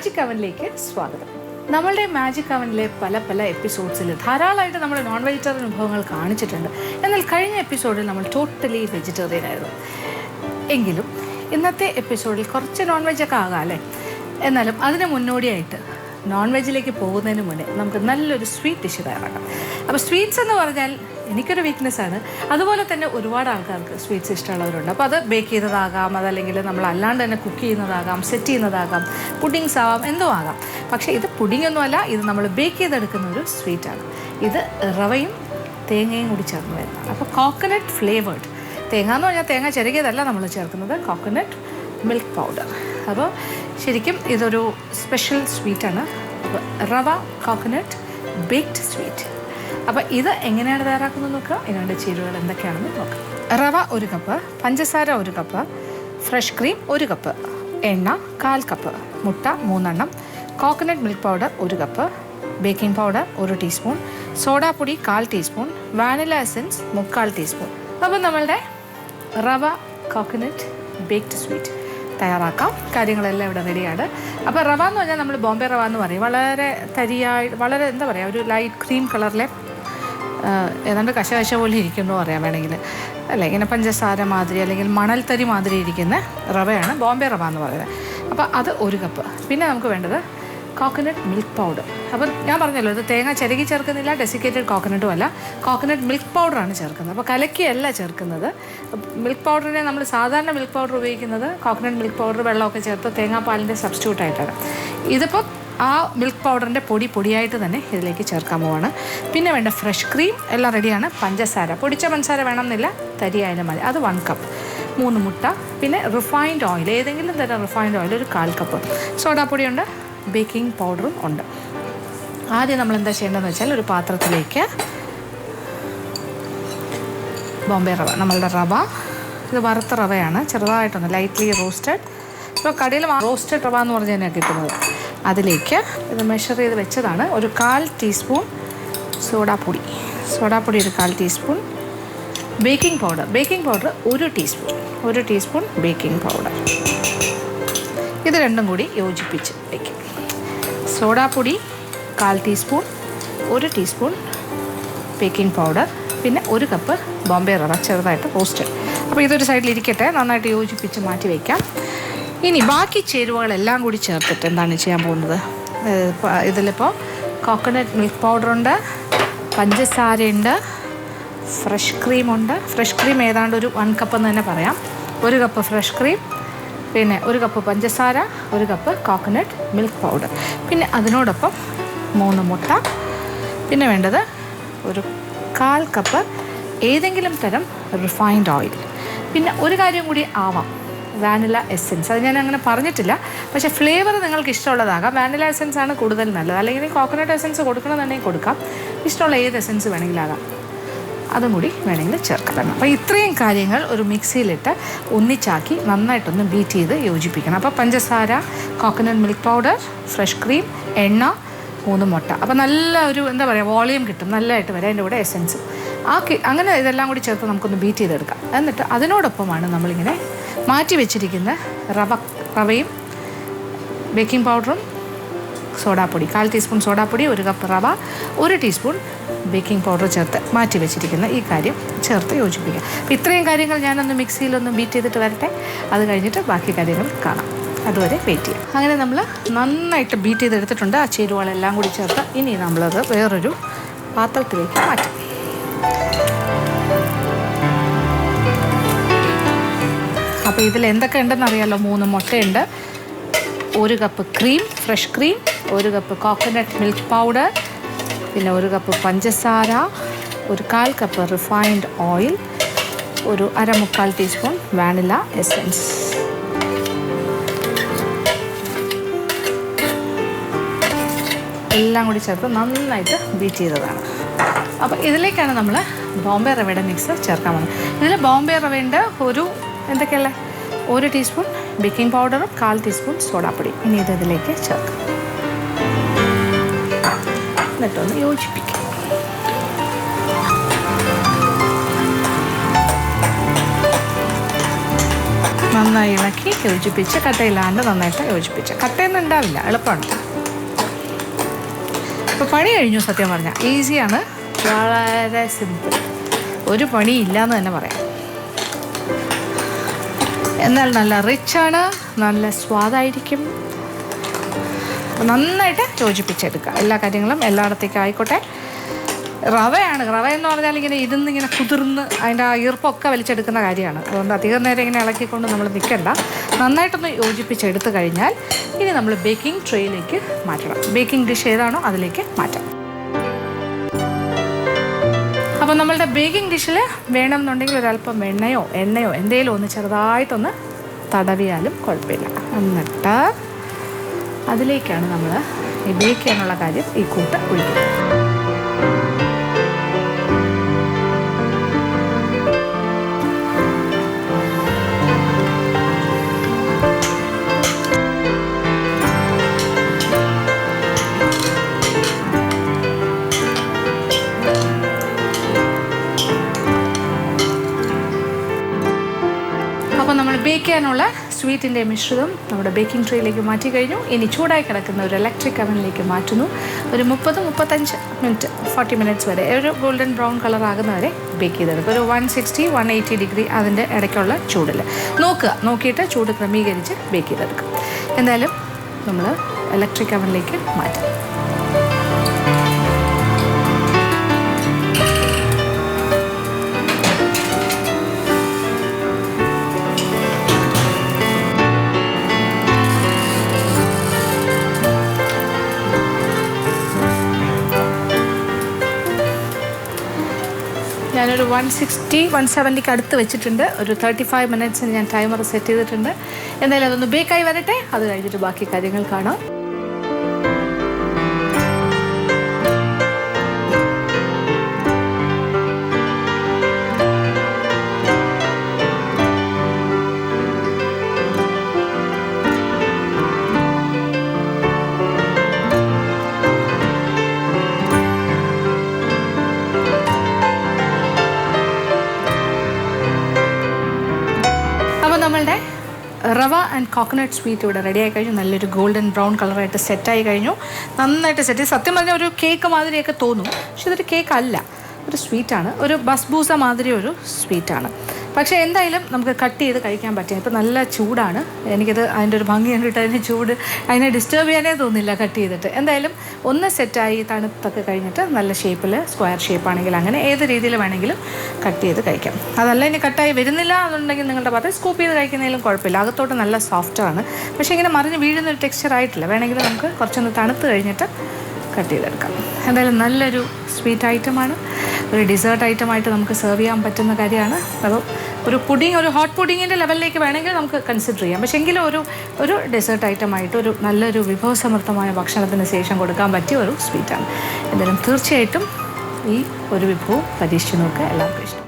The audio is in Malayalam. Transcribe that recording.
മാജിക് അവനിലേക്ക് സ്വാഗതം. നമ്മളുടെ മാജിക് അവനിലെ പല എപ്പിസോഡ്സിൽ ധാരാളമായിട്ട് നമ്മൾ നോൺ വെജിറ്റേറിയൻ വിഭവങ്ങൾ കാണിച്ചിട്ടുണ്ട്. എന്നാൽ കഴിഞ്ഞ എപ്പിസോഡിൽ നമ്മൾ ടോട്ടലി വെജിറ്റേറിയൻ ആയിരുന്നു. എങ്കിലും ഇന്നത്തെ എപ്പിസോഡിൽ കുറച്ച് നോൺ വെജൊക്കെ ആകാം അല്ലേ. എന്നാലും അതിന് മുന്നോടിയായിട്ട് നോൺ വെജിലേക്ക് പോകുന്നതിന് മുന്നേ നമുക്ക് നല്ലൊരു സ്വീറ്റ് ഡിഷ് തയ്യാറാക്കാം. അപ്പോൾ സ്വീറ്റ്സ് എന്ന് പറഞ്ഞാൽ എനിക്കൊരു വീക്ക്നെസ്സാണ്. അതുപോലെ തന്നെ ഒരുപാട് ആൾക്കാർക്ക് സ്വീറ്റ്സ് ഇഷ്ടമുള്ളവരുണ്ട്. അപ്പോൾ അത് ബേക്ക് ചെയ്തതാകാം, അതല്ലെങ്കിൽ നമ്മൾ അല്ലാണ്ട് തന്നെ കുക്ക് ചെയ്യുന്നതാകാം, സെറ്റ് ചെയ്യുന്നതാകാം, പുഡിങ്സ് ആവാം, എന്തോ ആകാം. പക്ഷേ ഇത് പുഡിങ്ങൊന്നുമല്ല, ഇത് നമ്മൾ ബേക്ക് ചെയ്തെടുക്കുന്ന ഒരു സ്വീറ്റാണ്. ഇത് റവയും തേങ്ങയും കൂടി ചേർന്ന് വരുന്നതാണ്. അപ്പോൾ കോക്കനട്ട് ഫ്ലേവേർഡ് തേങ്ങ എന്ന് പറഞ്ഞാൽ തേങ്ങ ചെറുകിയതല്ല നമ്മൾ ചേർക്കുന്നത്, കോക്കനട്ട് മിൽക്ക് പൗഡർ. അപ്പോൾ ശരിക്കും ഇതൊരു സ്പെഷ്യൽ സ്വീറ്റാണ്. അപ്പോൾ റവ കോക്കനട്ട് ബേക്ക്ഡ് സ്വീറ്റ്. അപ്പോൾ ഇത് എങ്ങനെയാണ് തയ്യാറാക്കുന്നത് നോക്കുക. ഇതിൻ്റെ ചേരുവകൾ എന്തൊക്കെയാണെന്ന് നോക്കാം. റവ 1 കപ്പ്, പഞ്ചസാര 1 കപ്പ്, ഫ്രഷ് ക്രീം 1 കപ്പ്, എണ്ണ 1/4 കപ്പ്, മുട്ട 3 എണ്ണം, coconut milk powder 1 cup, baking powder 1 teaspoon, സോഡാപ്പൊടി 1/4 ടീസ്പൂൺ, വാനില എസൻസ് 3/4 ടീസ്പൂൺ. അപ്പോൾ നമ്മളുടെ റവ കോക്കനട്ട് ബേക്ക്ഡ് സ്വീറ്റ് തയ്യാറാക്കാം. കാര്യങ്ങളെല്ലാം ഇവിടെ റെഡിയാണ്. അപ്പോൾ റവ എന്ന് പറഞ്ഞാൽ നമ്മൾ ബോംബെ റവ എന്ന് പറയും. വളരെ തരിയായി, വളരെ എന്താ പറയുക, ഒരു ലൈറ്റ് ക്രീം കളറിലെ ഏതാണ്ട് കശകശ പോലെ ഇരിക്കുന്നു പറയാം വേണമെങ്കിൽ, അല്ല ഇങ്ങനെ പഞ്ചസാര മാതിരി അല്ലെങ്കിൽ മണൽത്തരി മാതിരി ഇരിക്കുന്ന റവയാണ് ബോംബെ റവ എന്ന് പറയുന്നത്. അപ്പോൾ അത് 1 കപ്പ്. പിന്നെ നമുക്ക് വേണ്ടത് കോക്കനട്ട് മിൽക്ക് പൗഡർ. അപ്പം ഞാൻ പറഞ്ഞല്ലോ, ഇത് തേങ്ങ ചിരകി ചേർക്കുന്നില്ല, ഡെസിക്കേറ്റഡ് കോക്കനട്ടും അല്ല, കോക്കനട്ട് മിൽക്ക് പൗഡറാണ് ചേർക്കുന്നത്. അപ്പോൾ കലക്കിയല്ല ചേർക്കുന്നത്. മിൽക്ക് പൗഡറിനെ നമ്മൾ സാധാരണ മിൽക്ക് പൗഡർ ഉപയോഗിക്കുന്നത് കോക്കനട്ട് മിൽക്ക് പൗഡർ വെള്ളമൊക്കെ ചേർത്ത് തേങ്ങാപ്പാലിൻ്റെ സബ്സ്റ്റിറ്റ്യൂട്ടായിട്ടാണ്. ഇതിപ്പോൾ ആ മിൽക്ക് പൗഡറിൻ്റെ പൊടിയായിട്ട് തന്നെ ഇതിലേക്ക് ചേർക്കാൻ പോവാണ്. പിന്നെ വേണ്ട ഫ്രഷ് ക്രീം എല്ലാം റെഡിയാണ്. പഞ്ചസാര, പൊടിച്ച പഞ്ചസാര വേണമെന്നില്ല, തരിയായാലും മതി, അത് 1 കപ്പ്, 3 മുട്ട, പിന്നെ റിഫൈൻഡ് ഓയിൽ, ഏതെങ്കിലും തരം റിഫൈൻഡ് ഓയിൽ 1/4 കപ്പ്, സോഡാപ്പൊടിയുണ്ട്, ബേക്കിംഗ് പൗഡറും ഉണ്ട്. ആദ്യം നമ്മൾ എന്താ ചെയ്യേണ്ടതെന്ന് വെച്ചാൽ ഒരു പാത്രത്തിലേക്ക് ബോംബെ റവ, നമ്മളുടെ റവ ഇത് വറുത്ത റവയാണ്, ചെറുതായിട്ടൊന്ന് ലൈറ്റ്ലി റോസ്റ്റഡ്. ഇപ്പോൾ കടയിൽ റോസ്റ്റഡ് റവ എന്ന് പറഞ്ഞ് തന്നെയാണ് കിട്ടുന്നത്. അതിലേക്ക് ഇത് മെഷർ ചെയ്ത് വെച്ചതാണ്. ഒരു 1/4 ടീസ്പൂൺ സോഡാപ്പൊടി 1/4 teaspoon, baking powder 1 teaspoon baking powder. ഇത് രണ്ടും കൂടി യോജിപ്പിച്ച് വയ്ക്കും. സോഡാപ്പൊടി 1/4 ടീസ്പൂൺ, 1 ടീസ്പൂൺ ബേക്കിംഗ് പൗഡർ, പിന്നെ 1 കപ്പ് ബോംബെ റവ ചെറുതായിട്ട് റോസ്റ്റഡ്. അപ്പോൾ ഇതൊരു സൈഡിൽ ഇരിക്കട്ടെ, നന്നായിട്ട് യോജിപ്പിച്ച് മാറ്റി വയ്ക്കാം. ഇനി ബാക്കി ചേരുവകളെല്ലാം കൂടി ചേർത്തിട്ട് എന്താണ് ചെയ്യാൻ പോകുന്നത്. ഇതിലിപ്പോൾ കോക്കനട്ട് മിൽക്ക് പൗഡറുണ്ട്, പഞ്ചസാരയുണ്ട്, ഫ്രഷ് ക്രീമുണ്ട്. ഫ്രഷ് ക്രീം ഏതാണ്ട് ഒരു 1 കപ്പ് എന്ന് തന്നെ പറയാം. 1 കപ്പ് ഫ്രഷ് ക്രീം, പിന്നെ 1 കപ്പ് പഞ്ചസാര, 1 കപ്പ് കോക്കനട്ട് മിൽക്ക് പൗഡർ, പിന്നെ അതിനോടൊപ്പം 3 മുട്ട, പിന്നെ വേണ്ടത് ഒരു 1/4 കപ്പ് ഏതെങ്കിലും തരം റിഫൈൻഡ് ഓയിൽ. പിന്നെ ഒരു കാര്യം കൂടി ആവാം, വാനില എസൻസ്. അത് ഞാൻ അങ്ങനെ പറഞ്ഞിട്ടില്ല, പക്ഷേ ഫ്ലേവർ നിങ്ങൾക്ക് ഇഷ്ടമുള്ളതാകാം. വാനില എസൻസ് ആണ് കൂടുതൽ നല്ലത്, അല്ലെങ്കിൽ കോക്കനട്ട് എസൻസ് കൊടുക്കണമെന്നുണ്ടെങ്കിൽ കൊടുക്കാം. ഇഷ്ടമുള്ള ഏത് എസൻസ് വേണമെങ്കിലാകാം, അതും കൂടി വേണമെങ്കിൽ ചേർക്കണം. അപ്പോൾ ഇത്രയും കാര്യങ്ങൾ ഒരു മിക്സിയിലിട്ട് ഒന്നിച്ചാക്കി നന്നായിട്ടൊന്ന് ബീറ്റ് ചെയ്ത് യോജിപ്പിക്കണം. അപ്പോൾ പഞ്ചസാര, coconut milk powder, fresh cream, എണ്ണ, 3 മുട്ട. അപ്പോൾ നല്ല ഒരു എന്താ പറയുക, വോളിയം കിട്ടും, നല്ലതായിട്ട് വരാം. അതിൻ്റെ കൂടെ എസൻസും അങ്ങനെ ഇതെല്ലാം കൂടി ചേർത്ത് നമുക്കൊന്ന് ബീറ്റ് ചെയ്തെടുക്കാം. എന്നിട്ട് അതിനോടൊപ്പമാണ് നമ്മളിങ്ങനെ മാറ്റി വെച്ചിരിക്കുന്ന റവയും ബേക്കിംഗ് പൗഡറും സോഡാപ്പൊടി, 1/4 ടീസ്പൂൺ സോഡാപ്പൊടി, 1 കപ്പ് റവ, 1 ടീസ്പൂൺ ബേക്കിംഗ് പൗഡർ ചേർത്ത് മാറ്റി വെച്ചിരിക്കുന്ന ഈ കാര്യം ചേർത്ത് യോജിപ്പിക്കുക. അപ്പോൾ ഇത്രയും കാര്യങ്ങൾ ഞാനൊന്ന് മിക്സിയിലൊന്ന് ബീറ്റ് ചെയ്തിട്ട് വരട്ടെ. അത് കഴിഞ്ഞിട്ട് ബാക്കി കാര്യങ്ങൾ കാണാം. അതുവരെ വെയിറ്റ് ചെയ്യാം. അങ്ങനെ നമ്മൾ നന്നായിട്ട് ബീറ്റ് ചെയ്തെടുത്തിട്ടുണ്ട്. ആ ചേരുവകളെല്ലാം കൂടി ചേർത്ത് ഇനി നമ്മളത് വേറൊരു പാത്രത്തിലേക്ക് മാറ്റാം. അപ്പോൾ ഇതിൽ എന്തൊക്കെ ഉണ്ടെന്ന് അറിയാമല്ലോ. 3 മുട്ടയുണ്ട്, 1 cup cream, fresh cream, 1 cup coconut milk powder, പിന്നെ 1 കപ്പ് പഞ്ചസാര, ഒരു 1/4 കപ്പ് റിഫൈൻഡ് ഓയിൽ, ഒരു 1/4 ടീസ്പൂൺ വാനില എസൻസ്. എല്ലാം കൂടി ചേർത്ത് നന്നായിട്ട് ബീറ്റ് ചെയ്തതാണ്. അപ്പോൾ ഇതിലേക്കാണ് നമ്മൾ ബോംബെ റവയുടെ മിക്സ് ചേർക്കാൻ പോകുന്നത്. ഇതിൽ ബോംബെ റവയുണ്ട് ഒരു എന്തൊക്കെയല്ലേ 1 ടീസ്പൂൺ ബേക്കിംഗ് പൗഡറും 1/4 ടീസ്പൂൺ സോഡാപ്പൊടി. ഇനി ഇതിലേക്ക് ചേർക്കാം, എന്നിട്ടൊന്ന് യോജിപ്പിക്കാം. നന്നായി ഇളക്കി യോജിപ്പിച്ച് കട്ടയില്ലാണ്ട് നന്നായിട്ട് യോജിപ്പിച്ച്. കട്ടയൊന്നും ഉണ്ടാവില്ല, എളുപ്പമാണ്. ഇപ്പോൾ പണി കഴിഞ്ഞു. സത്യം പറഞ്ഞാൽ ഈസിയാണ്, വളരെ സിമ്പിൾ, ഒരു പണിയില്ല എന്ന് തന്നെ പറയാം. എന്നാൽ നല്ല റിച്ചാണ്, നല്ല സ്വാദായിരിക്കും. നന്നായിട്ട് യോജിപ്പിച്ചെടുക്കുക എല്ലാ കാര്യങ്ങളും എല്ലായിടത്തേക്കും ആയിക്കോട്ടെ. റവയാണ്, റവ എന്ന് പറഞ്ഞാൽ ഇങ്ങനെ ഇരുന്നിങ്ങനെ കുതിർന്ന് അതിൻ്റെ ആ ഈർപ്പമൊക്കെ വലിച്ചെടുക്കുന്ന കാര്യമാണ്. അതുകൊണ്ട് അധികം നേരം ഇങ്ങനെ ഇളക്കിക്കൊണ്ട് നമ്മൾ നിൽക്കണ്ട. നന്നായിട്ടൊന്ന് യോജിപ്പിച്ചെടുത്ത് കഴിഞ്ഞാൽ ഇനി നമ്മൾ ബേക്കിംഗ് ട്രേയിലേക്ക് മാറ്റണം. ബേക്കിംഗ് ഡിഷ് ഏതാണോ അതിലേക്ക് മാറ്റാം. അപ്പോൾ നമ്മളുടെ ബേക്കിംഗ് ഡിഷിൽ വേണമെന്നുണ്ടെങ്കിൽ ഒരല്പം എണ്ണയോ എന്തെങ്കിലും ഒന്ന് ചെറുതായിട്ടൊന്ന് തടവിയാലും കുഴപ്പമില്ല. എന്നിട്ട് അതിലേക്കാണ് നമ്മൾ ഈ ബേക്ക് ചെയ്യാനുള്ള കാര്യം ഈ കൂട്ട് ഒഴിക്കുന്നത്. അപ്പോൾ നമ്മൾ ബേക്ക് ചെയ്യാനുള്ള സ്വീറ്റിൻ്റെ മിശ്രിതം നമ്മുടെ ബേക്കിംഗ് ട്രേയിലേക്ക് മാറ്റി കഴിഞ്ഞു. ഇനി ചൂടായി കിടക്കുന്ന ഒരു ഇലക്ട്രിക് അവനിലേക്ക് മാറ്റുന്നു. ഒരു 30-35 മിനിറ്റ് 40 മിനിറ്റ്സ് വരെ ഒരു ഗോൾഡൻ ബ്രൗൺ കളർ ആകുന്നവരെ ബേക്ക് ചെയ്തെടുക്കും. ഒരു 160-180 ഡിഗ്രി അതിൻ്റെ ഇടയ്ക്കുള്ള ചൂടിൽ നോക്കിയിട്ട് ചൂട് ക്രമീകരിച്ച് ബേക്ക് ചെയ്തെടുക്കും. എന്തായാലും നമ്മൾ ഇലക്ട്രിക് അവനിലേക്ക് മാറ്റാം. ഞാനൊരു 160-170 അടുത്ത് വെച്ചിട്ടുണ്ട്. ഒരു 35 മിനിറ്റ്സിന് ഞാൻ ടൈമർ സെറ്റ് ചെയ്തിട്ടുണ്ട്. എന്തായാലും അതൊന്ന് ബേക്കായി വരട്ടെ. അത് കഴിഞ്ഞിട്ട് ബാക്കി കാര്യങ്ങൾ കാണാം. നമ്മളുടെ റവ ആൻഡ് കോക്കനട്ട് സ്വീറ്റ് ഇവിടെ റെഡി ആയി കഴിഞ്ഞു. നല്ലൊരു ഗോൾഡൻ ബ്രൗൺ കളറായിട്ട് സെറ്റായി കഴിഞ്ഞു. നന്നായിട്ട് സെറ്റ് ചെയ്ത് സത്യം പറഞ്ഞാൽ ഒരു കേക്ക് മാതിരിയൊക്കെ തോന്നും, പക്ഷെ ഇതൊരു കേക്ക് അല്ല, ഒരു സ്വീറ്റാണ്. ഒരു ബസ്ബൂസ മാതിരി ഒരു സ്വീറ്റാണ്. പക്ഷേ എന്തായാലും നമുക്ക് കട്ട് ചെയ്ത് കഴിക്കാൻ പറ്റും. ഇപ്പോൾ നല്ല ചൂടാണ്, എനിക്കത് അതിൻ്റെ ഒരു ഭംഗി കണ്ടിട്ട് അതിനെ ഡിസ്റ്റർബ് ചെയ്യാനേ തോന്നില്ല കട്ട് ചെയ്തിട്ട്. എന്തായാലും ഒന്ന് സെറ്റായി തണുത്തൊക്കെ കഴിഞ്ഞിട്ട് നല്ല ഷേപ്പിൽ സ്ക്വയർ ഷേപ്പാണെങ്കിൽ അങ്ങനെ ഏത് രീതിയിൽ വേണമെങ്കിലും കട്ട് ചെയ്ത് കഴിക്കാം. അതല്ല ഇനി കട്ടായി വരുന്നില്ല എന്നുണ്ടെങ്കിൽ നിങ്ങളുടെ ഭാഗത്ത് സ്കൂപ്പ് ചെയ്ത് കഴിക്കുന്നതിലും കുഴപ്പമില്ല. അകത്തോട്ട് നല്ല സോഫ്റ്റാണ്, പക്ഷേ ഇങ്ങനെ മറിഞ്ഞ് വീഴുന്നൊരു ടെക്സ്ചർ ആയിട്ടില്ല. വേണമെങ്കിൽ നമുക്ക് കുറച്ചൊന്ന് തണുത്ത് കഴിഞ്ഞിട്ട് കട്ട് ചെയ്തെടുക്കാം. എന്തായാലും നല്ലൊരു സ്വീറ്റ് ഐറ്റമാണ്, ഒരു ഡിസേർട്ട് ഐറ്റമായിട്ട് നമുക്ക് സെർവ് ചെയ്യാൻ പറ്റുന്ന കാര്യമാണ്. അത് ഒരു പുഡിങ്, ഒരു ഹോട്ട് പുഡിങ്ങിൻ്റെ ലെവലിലേക്ക് വേണമെങ്കിൽ നമുക്ക് കൺസിഡർ ചെയ്യാം. പക്ഷേ എങ്കിലും ഒരു ഡെസേർട്ട് ഐറ്റമായിട്ട് ഒരു നല്ലൊരു വിഭവസമൃദ്ധമായ ഭക്ഷണത്തിന് ശേഷം കൊടുക്കാൻ പറ്റിയ ഒരു സ്വീറ്റാണ്. എന്തായാലും തീർച്ചയായിട്ടും ഈ ഒരു വിഭവം പരീക്ഷിച്ച് നോക്കുക, എല്ലാവർക്കും ഇഷ്ടം.